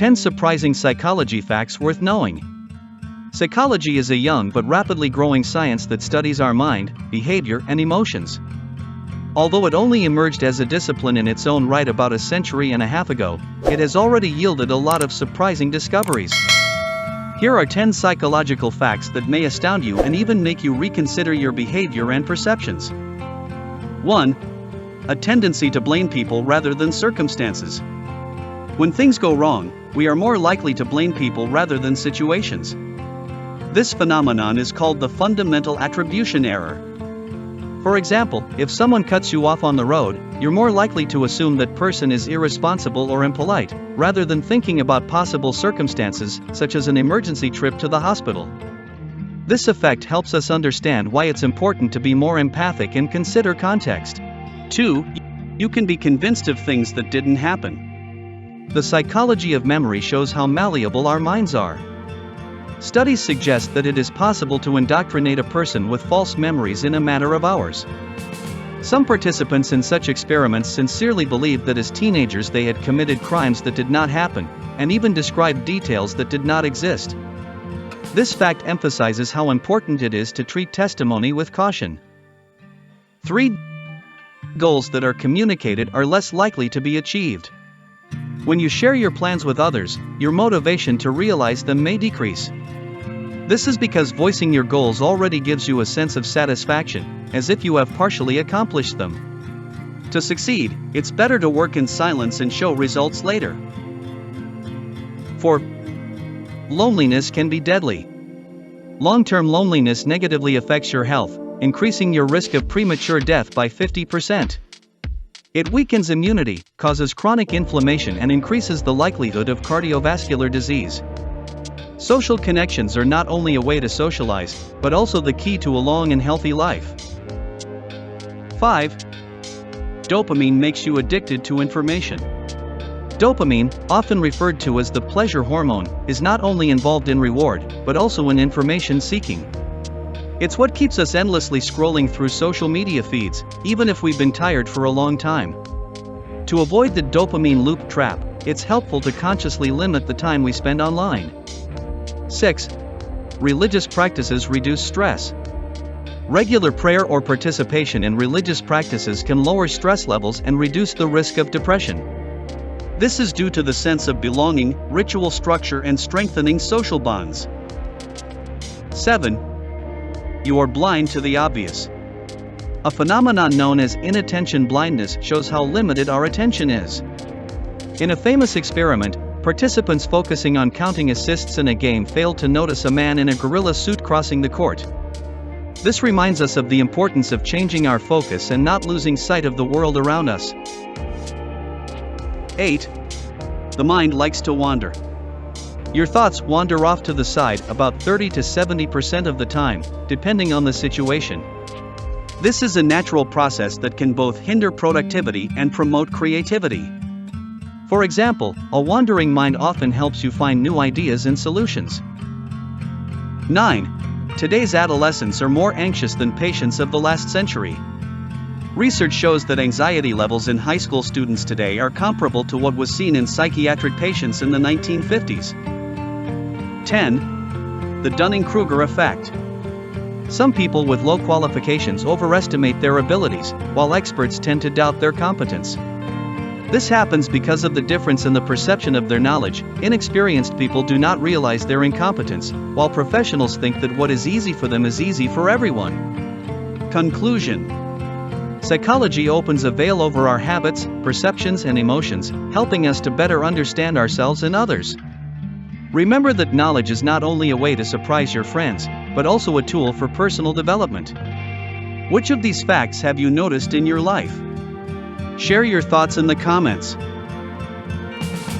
10 surprising psychology facts worth knowing. Psychology is a young but rapidly growing science that studies our mind, behavior, and emotions. Although it only emerged as a discipline in its own right about a century and a half ago, it has already yielded a lot of surprising discoveries. Here are 10 psychological facts that may astound you and even make you reconsider your behavior and perceptions. 1. A tendency to blame people rather than circumstances. When things go wrong, we are more likely to blame people rather than situations. This phenomenon is called the fundamental attribution error. For example, if someone cuts you off on the road, you're more likely to assume that person is irresponsible or impolite, rather than thinking about possible circumstances, such as an emergency trip to the hospital. This effect helps us understand why it's important to be more empathic and consider context. 2. You can be convinced of things that didn't happen. The psychology of memory shows how malleable our minds are. Studies suggest that it is possible to indoctrinate a person with false memories in a matter of hours. Some participants in such experiments sincerely believed that as teenagers they had committed crimes that did not happen, and even described details that did not exist. This fact emphasizes how important it is to treat testimony with caution. 3. Goals that are communicated are less likely to be achieved. When you share your plans with others, your motivation to realize them may decrease. This is because voicing your goals already gives you a sense of satisfaction, as if you have partially accomplished them. To succeed, it's better to work in silence and show results later. 4. Loneliness can be deadly. Long-term loneliness negatively affects your health, increasing your risk of premature death by 50%. It weakens immunity, causes chronic inflammation, and increases the likelihood of cardiovascular disease. Social connections are not only a way to socialize, but also the key to a long and healthy life. 5. Dopamine makes you addicted to information. Dopamine, often referred to as the pleasure hormone, is not only involved in reward, but also in information seeking. It's what keeps us endlessly scrolling through social media feeds, even if we've been tired for a long time. To avoid the dopamine loop trap, it's helpful to consciously limit the time we spend online. 6. Religious practices reduce stress. Regular prayer or participation in religious practices can lower stress levels and reduce the risk of depression. This is due to the sense of belonging, ritual structure, and strengthening social bonds. 7. You are blind to the obvious. A phenomenon known as inattention blindness shows how limited our attention is. In a famous experiment, participants focusing on counting assists in a game failed to notice a man in a gorilla suit crossing the court. This reminds us of the importance of changing our focus and not losing sight of the world around us. 8. The mind likes to wander. Your thoughts wander off to the side about 30 to 70% of the time, depending on the situation. This is a natural process that can both hinder productivity and promote creativity. For example, a wandering mind often helps you find new ideas and solutions. 9. Today's adolescents are more anxious than patients of the last century. Research shows that anxiety levels in high school students today are comparable to what was seen in psychiatric patients in the 1950s. 10. The Dunning-Kruger effect. Some people with low qualifications overestimate their abilities, while experts tend to doubt their competence. This happens because of the difference in the perception of their knowledge. Inexperienced people do not realize their incompetence, while professionals think that what is easy for them is easy for everyone. Conclusion. Psychology opens a veil over our habits, perceptions, and emotions, helping us to better understand ourselves and others. Remember that knowledge is not only a way to surprise your friends, but also a tool for personal development. Which of these facts have you noticed in your life? Share your thoughts in the comments.